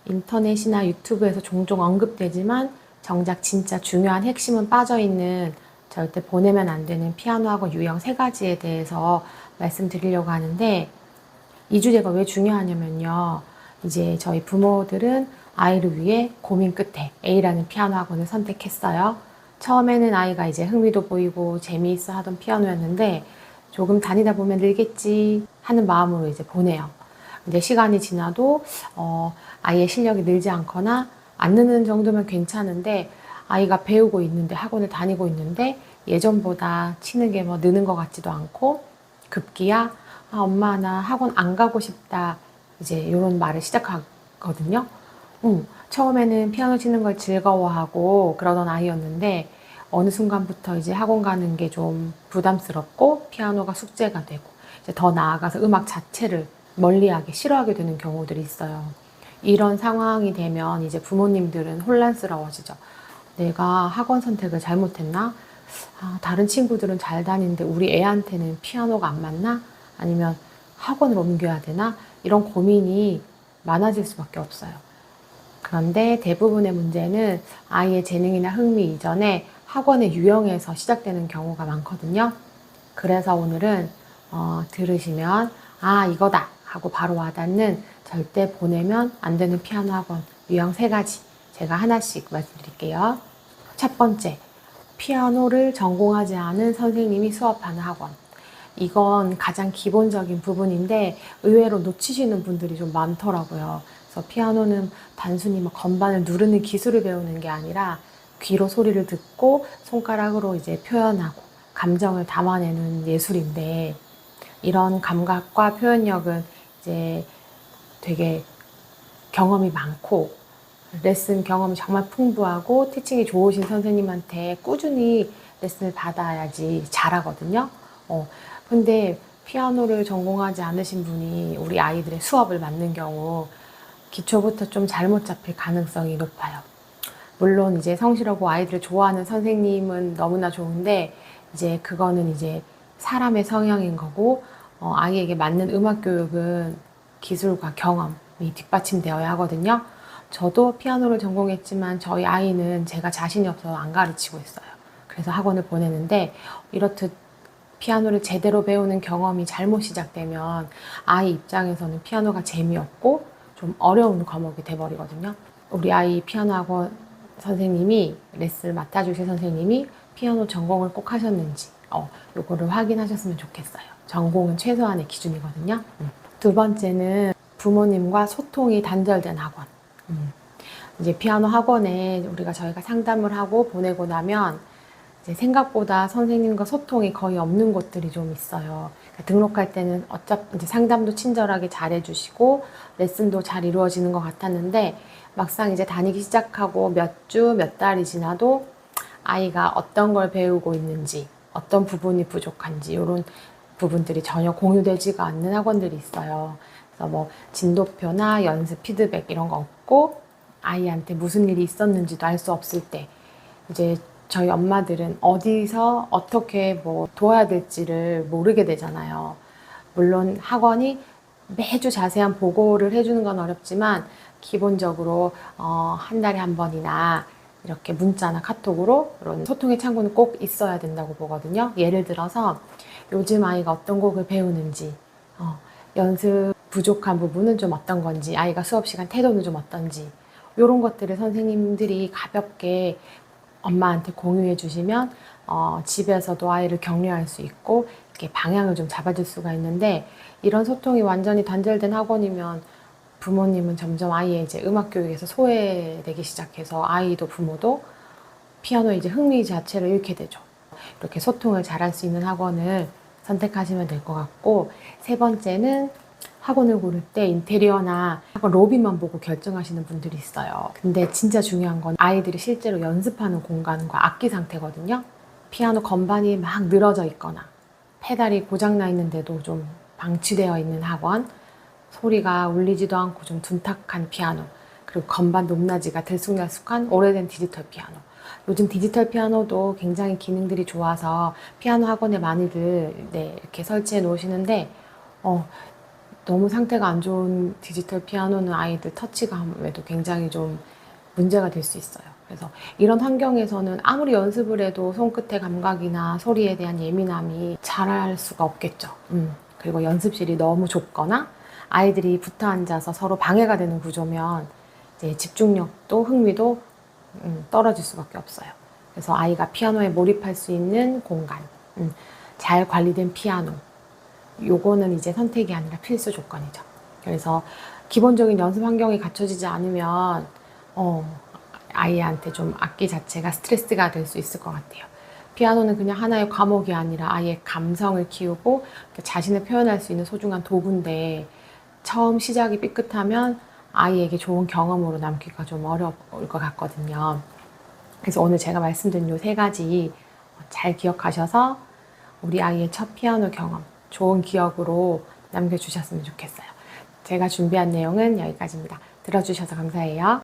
인터넷이나 유튜브에서 종종 언급되지만 정작 진짜 중요한 핵심은 빠져있는 절대 보내면 안 되는 피아노 학원 유형 3가지에 대해서 말씀드리려고 하는데, 이 주제가 왜 중요하냐면요. 이제 저희 부모들은 아이를 위해 고민 끝에 A라는 피아노 학원을 선택했어요. 처음에는 아이가 이제 흥미도 보이고 재미있어 하던 피아노였는데 조금 다니다 보면 늘겠지 하는 마음으로 이제 보내요. 근데 시간이 지나도 아이의 실력이 늘지 않거나 안 느는 정도면 괜찮은데, 아이가 배우고 있는데 학원을 다니고 있는데 예전보다 치는 게 뭐 느는 것 같지도 않고 급기야 엄마 나 학원 안 가고 싶다 이제 이런 말을 시작하거든요. 처음에는 피아노 치는 걸 즐거워하고 그러던 아이였는데 어느 순간부터 이제 학원 가는 게 좀 부담스럽고 피아노가 숙제가 되고 이제 더 나아가서 음악 자체를 멀리하게 싫어하게 되는 경우들이 있어요. 이런 상황이 되면 이제 부모님들은 혼란스러워지죠. 내가 학원 선택을 잘못했나? 다른 친구들은 잘 다니는데 우리 애한테는 피아노가 안 맞나? 아니면 학원을 옮겨야 되나? 이런 고민이 많아질 수밖에 없어요. 그런데 대부분의 문제는 아이의 재능이나 흥미 이전에 학원의 유형에서 시작되는 경우가 많거든요. 그래서 오늘은 들으시면 이거다 하고 바로 와닿는 절대 보내면 안 되는 피아노 학원 유형 3가지 제가 하나씩 말씀드릴게요. 첫 번째, 피아노를 전공하지 않은 선생님이 수업하는 학원. 이건 가장 기본적인 부분인데 의외로 놓치시는 분들이 좀 많더라고요. 그래서 피아노는 단순히 건반을 누르는 기술을 배우는 게 아니라 귀로 소리를 듣고 손가락으로 이제 표현하고 감정을 담아내는 예술인데, 이런 감각과 표현력은 이제 되게 경험이 많고 레슨 경험이 정말 풍부하고 티칭이 좋으신 선생님한테 꾸준히 레슨을 받아야지 잘하거든요. 근데 피아노를 전공하지 않으신 분이 우리 아이들의 수업을 맡는 경우 기초부터 좀 잘못 잡힐 가능성이 높아요. 물론 이제 성실하고 아이들을 좋아하는 선생님은 너무나 좋은데 이제 그거는 이제 사람의 성향인 거고, 아이에게 맞는 음악 교육은 기술과 경험이 뒷받침되어야 하거든요. 저도 피아노를 전공했지만 저희 아이는 제가 자신이 없어서 안 가르치고 있어요. 그래서 학원을 보내는데, 이렇듯 피아노를 제대로 배우는 경험이 잘못 시작되면 아이 입장에서는 피아노가 재미없고 좀 어려운 과목이 돼버리거든요. 우리 아이 피아노 학원 선생님이, 레슨을 맡아주실 선생님이 피아노 전공을 꼭 하셨는지 요거를 확인하셨으면 좋겠어요. 전공은 최소한의 기준이거든요. 두 번째는 부모님과 소통이 단절된 학원. 이제 피아노 학원에 저희가 상담을 하고 보내고 나면 이제 생각보다 선생님과 소통이 거의 없는 곳들이 좀 있어요. 그러니까 등록할 때는 어차피 이제 상담도 친절하게 잘 해주시고 레슨도 잘 이루어지는 것 같았는데, 막상 이제 다니기 시작하고 몇 주, 몇 달이 지나도 아이가 어떤 걸 배우고 있는지, 어떤 부분이 부족한지 이런 부분들이 전혀 공유되지가 않는 학원들이 있어요. 그래서 진도표나 연습 피드백 이런 거 없고 아이한테 무슨 일이 있었는지도 알 수 없을 때 이제 저희 엄마들은 어디서 어떻게 도와야 될지를 모르게 되잖아요. 물론 학원이 매주 자세한 보고를 해주는 건 어렵지만 기본적으로 한 달에 한 번이나 이렇게 문자나 카톡으로 이런 소통의 창구는 꼭 있어야 된다고 보거든요. 예를 들어서 요즘 아이가 어떤 곡을 배우는지, 연습 부족한 부분은 좀 어떤 건지, 아이가 수업 시간 태도는 좀 어떤지, 이런 것들을 선생님들이 가볍게 엄마한테 공유해 주시면 집에서도 아이를 격려할 수 있고 이렇게 방향을 좀 잡아줄 수가 있는데, 이런 소통이 완전히 단절된 학원이면 부모님은 점점 아이의 이제 음악 교육에서 소외되기 시작해서 아이도 부모도 피아노에 이제 흥미 자체를 잃게 되죠. 이렇게 소통을 잘할 수 있는 학원을 선택하시면 될 것 같고, 세 번째는 학원을 고를 때 인테리어나 학원 로비만 보고 결정하시는 분들이 있어요. 근데 진짜 중요한 건 아이들이 실제로 연습하는 공간과 악기 상태거든요. 피아노 건반이 막 늘어져 있거나 페달이 고장나 있는데도 좀 방치되어 있는 학원, 소리가 울리지도 않고 좀 둔탁한 피아노, 그리고 건반 높낮이가 들쑥날쑥한 오래된 디지털 피아노. 요즘 디지털 피아노도 굉장히 기능들이 좋아서 피아노 학원에 많이들 이렇게 설치해 놓으시는데 너무 상태가 안 좋은 디지털 피아노는 아이들 터치감에도 굉장히 좀 문제가 될 수 있어요. 그래서 이런 환경에서는 아무리 연습을 해도 손끝의 감각이나 소리에 대한 예민함이 자랄 수가 없겠죠. 그리고 연습실이 너무 좁거나 아이들이 붙어 앉아서 서로 방해가 되는 구조면 이제 집중력도 흥미도 떨어질 수밖에 없어요. 그래서 아이가 피아노에 몰입할 수 있는 공간, 잘 관리된 피아노, 요거는 이제 선택이 아니라 필수 조건이죠. 그래서 기본적인 연습 환경이 갖춰지지 않으면 아이한테 좀 악기 자체가 스트레스가 될 수 있을 것 같아요. 피아노는 그냥 하나의 과목이 아니라 아이의 감성을 키우고 자신을 표현할 수 있는 소중한 도구인데 처음 시작이 삐끗하면 아이에게 좋은 경험으로 남기가 좀 어려울 것 같거든요. 그래서 오늘 제가 말씀드린 요 3가지 잘 기억하셔서 우리 아이의 첫 피아노 경험 좋은 기억으로 남겨주셨으면 좋겠어요. 제가 준비한 내용은 여기까지입니다. 들어주셔서 감사해요.